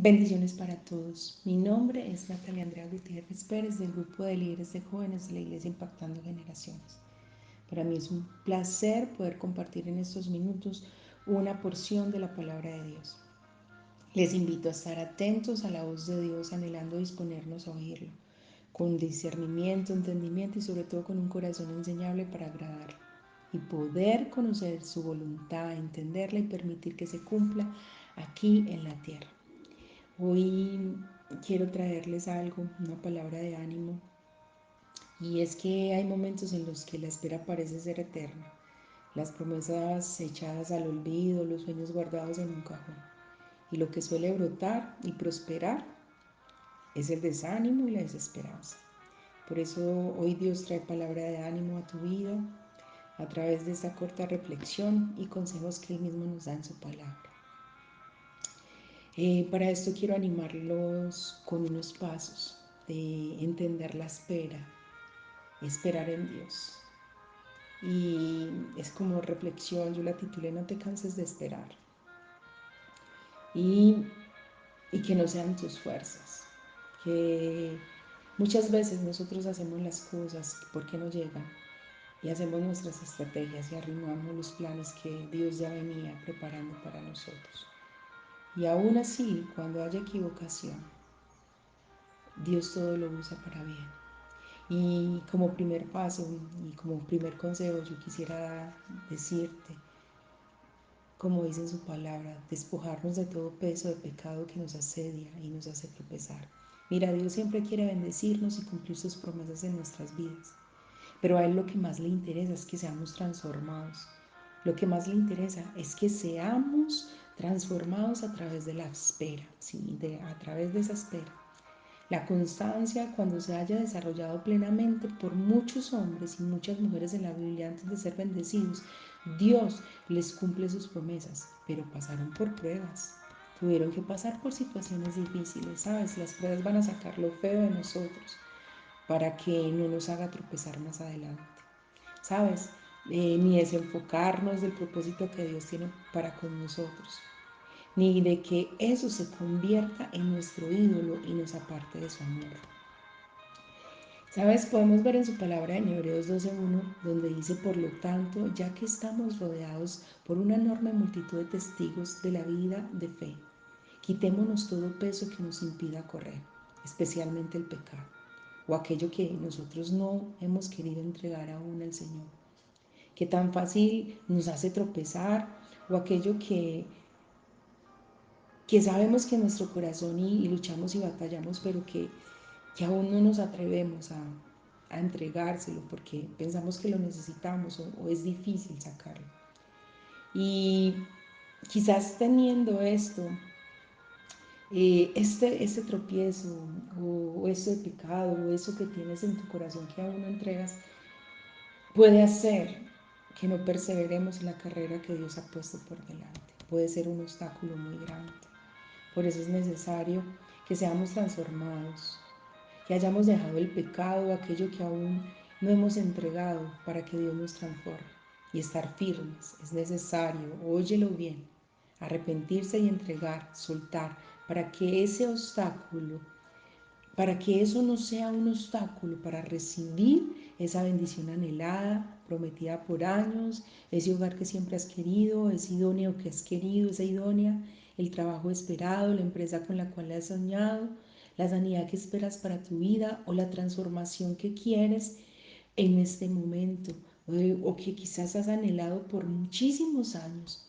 Bendiciones para todos. Mi nombre es Natalia Andrea Gutiérrez Pérez del grupo de líderes de jóvenes de la Iglesia Impactando Generaciones. Para mí es un placer poder compartir en estos minutos una porción de la palabra de Dios. Les invito a estar atentos a la voz de Dios, anhelando disponernos a oírlo, con discernimiento, entendimiento y sobre todo con un corazón enseñable para agradarlo y poder conocer su voluntad, entenderla y permitir que se cumpla aquí en la tierra. Hoy quiero traerles algo, una palabra de ánimo, y es que hay momentos en los que la espera parece ser eterna, las promesas echadas al olvido, los sueños guardados en un cajón, y lo que suele brotar y prosperar es el desánimo y la desesperanza. Por eso hoy Dios trae palabra de ánimo a tu vida a través de esta corta reflexión y consejos que Él mismo nos da en su palabra. Para esto quiero animarlos con unos pasos de entender la espera, esperar en Dios. Y es como reflexión, yo la titulé No te canses de esperar. Y, y que no sean tus fuerzas, que muchas veces nosotros hacemos las cosas porque no llegan y hacemos nuestras estrategias y arruinamos los planes que Dios ya venía preparando para nosotros. Y aún así, cuando haya equivocación, Dios todo lo usa para bien. Y como primer paso y como primer consejo yo quisiera decirte, como dice en su palabra, despojarnos de todo peso de pecado que nos asedia y nos hace tropezar. Mira, Dios siempre quiere bendecirnos y cumplir sus promesas en nuestras vidas, pero a Él lo que más le interesa es que seamos transformados. Lo que más le interesa es que seamos transformados a través de la espera, ¿sí? A través de esa espera. La constancia, cuando se haya desarrollado plenamente por muchos hombres y muchas mujeres en la Biblia antes de ser bendecidos, Dios les cumple sus promesas, pero pasaron por pruebas. Tuvieron que pasar por situaciones difíciles, ¿sabes? Las pruebas van a sacar lo feo de nosotros para que no nos haga tropezar más adelante, ¿sabes? Ni desenfocarnos del propósito que Dios tiene para con nosotros, ni de que eso se convierta en nuestro ídolo y nos aparte de su amor. ¿Sabes? Podemos ver en su palabra en Hebreos 12:1, donde dice, por lo tanto, ya que estamos rodeados por una enorme multitud de testigos de la vida de fe, quitémonos todo peso que nos impida correr, especialmente el pecado, o aquello que nosotros no hemos querido entregar aún al Señor, que tan fácil nos hace tropezar, o aquello que sabemos que en nuestro corazón y luchamos y batallamos, pero que aún no nos atrevemos a entregárselo porque pensamos que lo necesitamos o es difícil sacarlo. Y quizás teniendo esto, este tropiezo o este pecado o eso que tienes en tu corazón que aún no entregas, puede hacer que no perseveremos en la carrera que Dios ha puesto por delante. Puede ser un obstáculo muy grande. Por eso es necesario que seamos transformados, que hayamos dejado el pecado, aquello que aún no hemos entregado para que Dios nos transforme y estar firmes. Es necesario, óyelo bien, arrepentirse y entregar, soltar, para que ese obstáculo, para que eso no sea un obstáculo para recibir esa bendición anhelada, prometida por años, ese hogar que siempre has querido, ese idóneo que has querido, esa idónea, el trabajo esperado, la empresa con la cual has soñado, la sanidad que esperas para tu vida o la transformación que quieres en este momento o que quizás has anhelado por muchísimos años.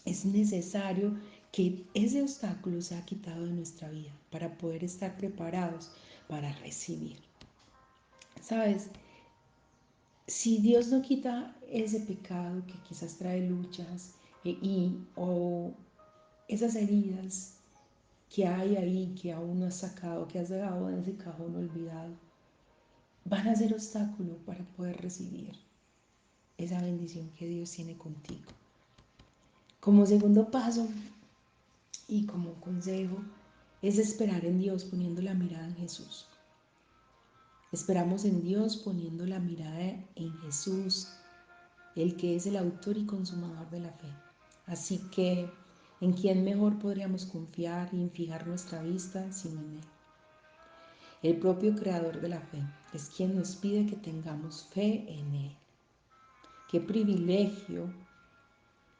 Es necesario que ese obstáculo sea quitado de nuestra vida para poder estar preparados para recibir. ¿Sabes? Si Dios no quita ese pecado que quizás trae luchas o esas heridas que hay ahí, que aún no has sacado, que has dejado en ese cajón olvidado, van a ser obstáculo para poder recibir esa bendición que Dios tiene contigo. Como segundo paso y como consejo, es esperar en Dios poniendo la mirada en Jesús. Esperamos en Dios poniendo la mirada en Jesús, el que es el autor y consumador de la fe. Así que ¿En quién mejor podríamos confiar y fijar nuestra vista sino en Él? El propio Creador de la fe es quien nos pide que tengamos fe en Él. Qué privilegio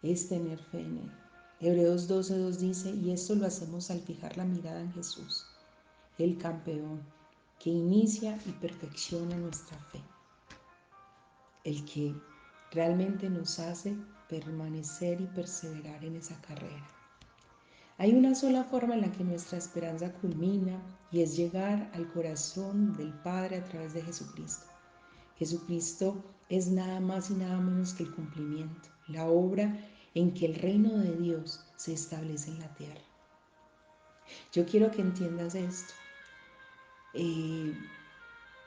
es tener fe en Él. Hebreos 12:2 dice, y esto lo hacemos al fijar la mirada en Jesús, el campeón, que inicia y perfecciona nuestra fe, el que realmente nos hace permanecer y perseverar en esa carrera. Hay una sola forma en la que nuestra esperanza culmina y es llegar al corazón del Padre a través de Jesucristo. Jesucristo es nada más y nada menos que el cumplimiento, la obra en que el reino de Dios se establece en la tierra. Yo quiero que entiendas esto.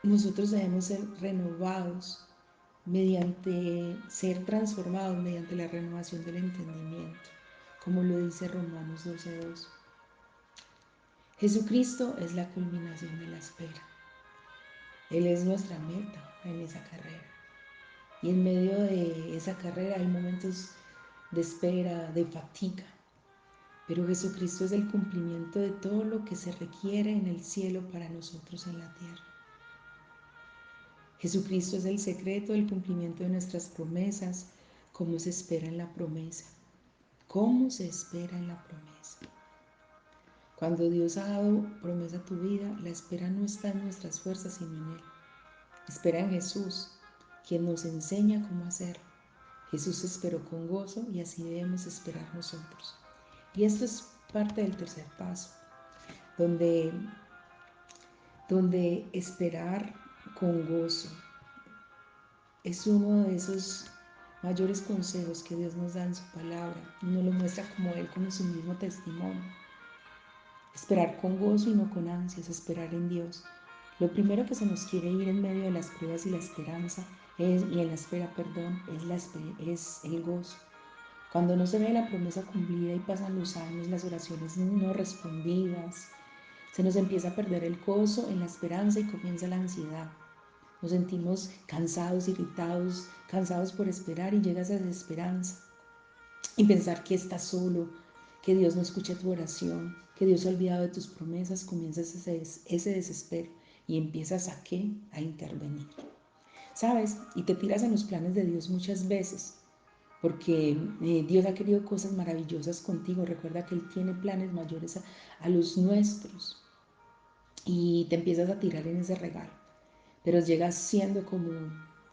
Nosotros debemos ser renovados mediante ser transformados mediante la renovación del entendimiento, como lo dice Romanos 12:2. Jesucristo es la culminación de la espera. Él es nuestra meta en esa carrera. Y en medio de esa carrera hay momentos de espera, de fatiga. Pero Jesucristo es el cumplimiento de todo lo que se requiere en el cielo para nosotros en la tierra. Jesucristo es el secreto del cumplimiento de nuestras promesas, cómo se espera en la promesa. ¿Cómo se espera en la promesa? Cuando Dios ha dado promesa a tu vida, la espera no está en nuestras fuerzas, sino en Él. Espera en Jesús, quien nos enseña cómo hacerlo. Jesús esperó con gozo y así debemos esperar nosotros. Y esto es parte del tercer paso, donde esperar con gozo es uno de esos mayores consejos que Dios nos da en su palabra y nos lo muestra como Él con su mismo testimonio. Esperar con gozo y no con ansias, esperar en Dios. Lo primero que se nos quiere ir en medio de las pruebas y la esperanza y en la espera, es el gozo. Cuando no se ve la promesa cumplida y pasan los años, las oraciones no respondidas, se nos empieza a perder el gozo en la esperanza y comienza la ansiedad. Nos sentimos cansados, irritados, cansados por esperar y llega esa desesperanza. Y pensar que estás solo, que Dios no escucha tu oración, que Dios se ha olvidado de tus promesas, comienza ese desespero y empiezas ¿a qué? A intervenir. ¿Sabes? Y te tiras en los planes de Dios muchas veces porque Dios ha querido cosas maravillosas contigo. Recuerda que Él tiene planes mayores a los nuestros y te empiezas a tirar en ese regalo, pero llegas siendo como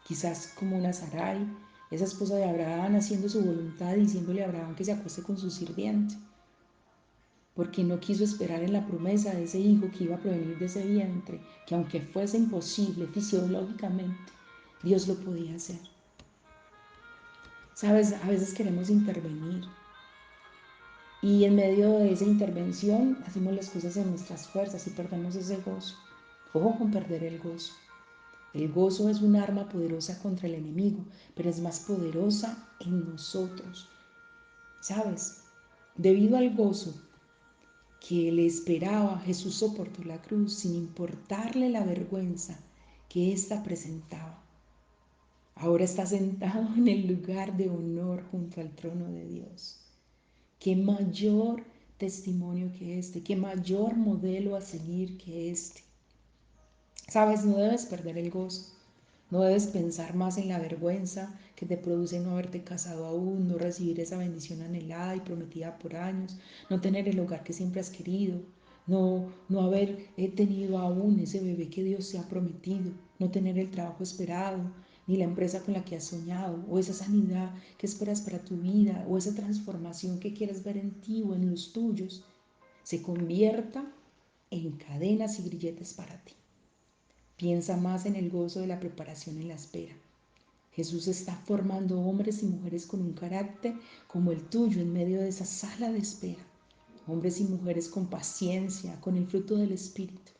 quizás como una Sarai, esa esposa de Abraham, haciendo su voluntad, diciéndole a Abraham que se acueste con su sirviente, porque no quiso esperar en la promesa de ese hijo que iba a provenir de ese vientre, que aunque fuese imposible fisiológicamente, Dios lo podía hacer. Sabes, a veces queremos intervenir y en medio de esa intervención hacemos las cosas en nuestras fuerzas y perdemos ese gozo. Ojo con perder el gozo. El gozo es un arma poderosa contra el enemigo, pero es más poderosa en nosotros. ¿Sabes? Debido al gozo que le esperaba, Jesús soportó la cruz sin importarle la vergüenza que ésta presentaba. Ahora está sentado en el lugar de honor junto al trono de Dios. Qué mayor testimonio que este, qué mayor modelo a seguir que este. Sabes, no debes perder el gozo, no debes pensar más en la vergüenza que te produce no haberte casado aún, no recibir esa bendición anhelada y prometida por años, no tener el hogar que siempre has querido, no haber tenido aún ese bebé que Dios te ha prometido, no tener el trabajo esperado, ni la empresa con la que has soñado, o esa sanidad que esperas para tu vida, o esa transformación que quieres ver en ti o en los tuyos, se convierta en cadenas y grilletes para ti. Piensa más en el gozo de la preparación en la espera. Jesús está formando hombres y mujeres con un carácter como el tuyo en medio de esa sala de espera. Hombres y mujeres con paciencia, con el fruto del Espíritu,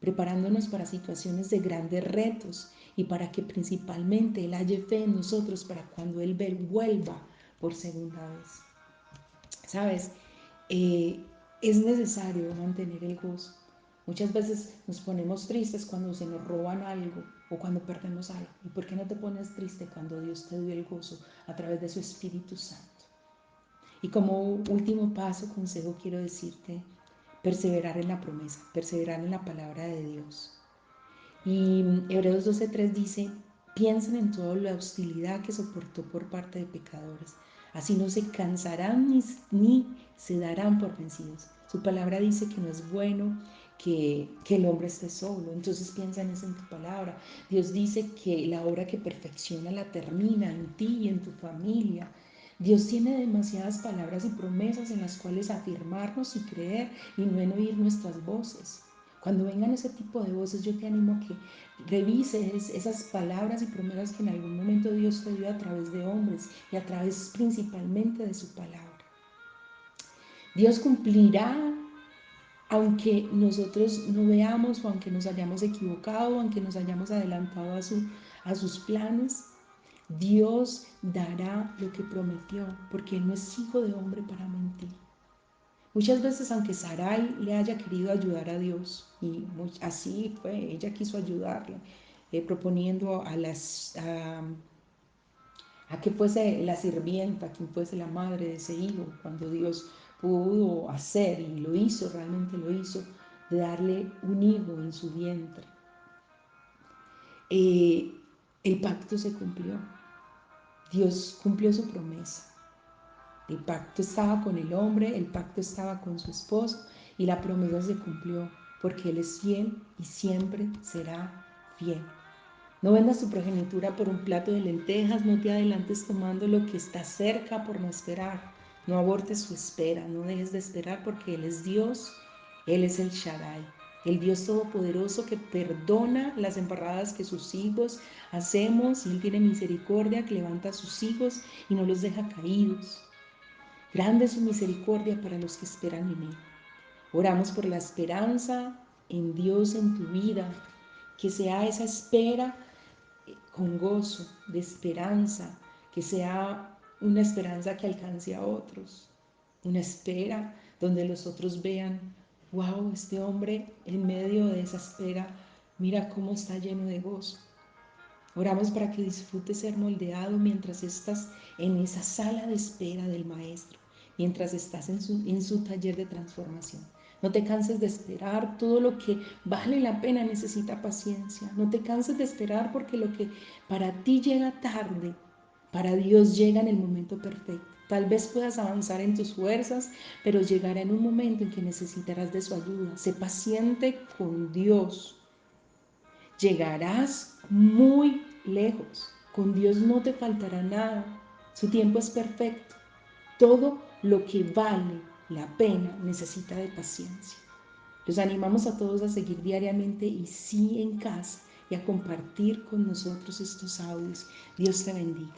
preparándonos para situaciones de grandes retos y para que principalmente Él halle fe en nosotros para cuando Él vuelva por segunda vez. ¿Sabes? Es necesario mantener el gozo. Muchas veces nos ponemos tristes cuando se nos roban algo o cuando perdemos algo. ¿Y por qué no te pones triste cuando Dios te dio el gozo a través de su Espíritu Santo? Y como último paso, consejo, quiero decirte, perseverar en la promesa, perseverar en la palabra de Dios. Y Hebreos 12:3 dice, piensen en toda la hostilidad que soportó por parte de pecadores. Así no se cansarán ni se darán por vencidos. Su palabra dice que no es bueno que el hombre esté solo. Entonces piensa en eso, en tu palabra. Dios dice que la obra que perfecciona la termina en ti y en tu familia. Dios tiene demasiadas palabras y promesas en las cuales afirmarnos y creer y no en oír nuestras voces. Cuando vengan ese tipo de voces, yo te animo a que revises esas palabras y promesas que en algún momento Dios te dio a través de hombres y a través principalmente de su palabra. Dios cumplirá aunque nosotros no veamos o aunque nos hayamos equivocado o aunque nos hayamos adelantado a sus planes. Dios dará lo que prometió, porque Él no es hijo de hombre para mentir. Muchas veces, aunque Sarai le haya querido ayudar a Dios, y así fue, ella quiso ayudarle, proponiendo a que fuese la sirvienta, quien fuese la madre de ese hijo, cuando Dios pudo hacer, y lo hizo, realmente lo hizo, de darle un hijo en su vientre. El pacto se cumplió, Dios cumplió su promesa. El pacto estaba con el hombre, el pacto estaba con su esposo y la promesa se cumplió porque Él es fiel y siempre será fiel. No vendas tu progenitura por un plato de lentejas, no te adelantes tomando lo que está cerca por no esperar. No abortes su espera, no dejes de esperar porque Él es Dios, Él es el Shaddai, el Dios todopoderoso que perdona las embarradas que sus hijos hacemos y Él tiene misericordia, que levanta a sus hijos y no los deja caídos. Grande es su misericordia para los que esperan en Él. Oramos por la esperanza en Dios en tu vida, que sea esa espera con gozo, de esperanza, que sea una esperanza que alcance a otros, una espera donde los otros vean, wow, este hombre en medio de esa espera, mira cómo está lleno de gozo. Oramos para que disfrutes ser moldeado mientras estás en esa sala de espera del Maestro, mientras estás en su taller de transformación. No te canses de esperar, todo lo que vale la pena necesita paciencia. No te canses de esperar porque lo que para ti llega tarde, para Dios llega en el momento perfecto. Tal vez puedas avanzar en tus fuerzas, pero llegará en un momento en que necesitarás de su ayuda. Sé paciente con Dios. Llegarás muy lejos. Con Dios no te faltará nada. Su tiempo es perfecto. Todo lo que vale la pena necesita de paciencia. Los animamos a todos a seguir diariamente y sí en casa y a compartir con nosotros estos audios. Dios te bendiga.